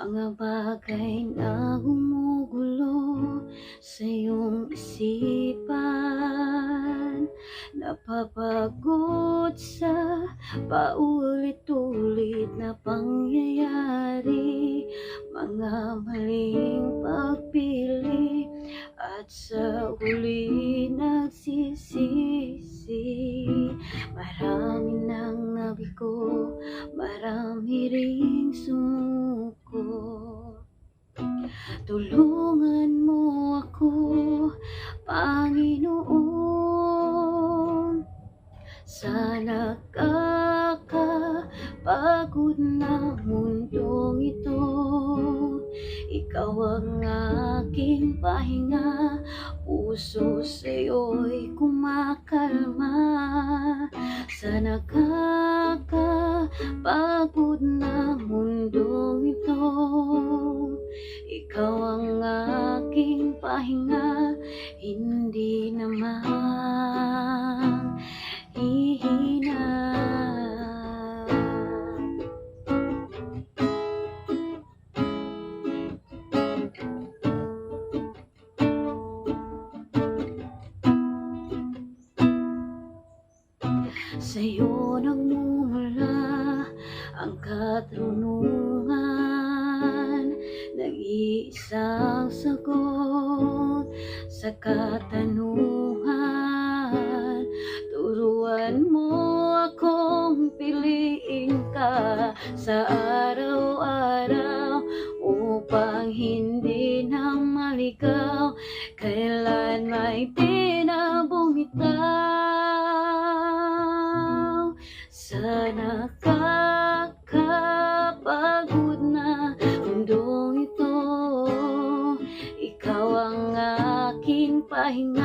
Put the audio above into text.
Mga bagay na gumugulo sa iyong isipan, napapagod sa paulit-ulit na pangyayari, mga maling pagpili at sa huli nagsisisi. Marami nang nabigo, marami ring sumuko. Tulungan mo ako, Panginoon, sa nakakapagod na mundong ito. Ikaw ang aking pahinga, puso sa'yo'y kumakalma. Sa nakakapagod na mundong ito, ikaw ang aking pahinga, hindi naman hihina. Sa'yo nagmumula ang katarungan, nag-iisang sagot sa katanungan. Turuan mo akong piliin ka sa araw-araw, upang hindi na maligaw kailan may di na bumitaw. Sa nakakapagod na mundong ito, ikaw ang aking pahinga,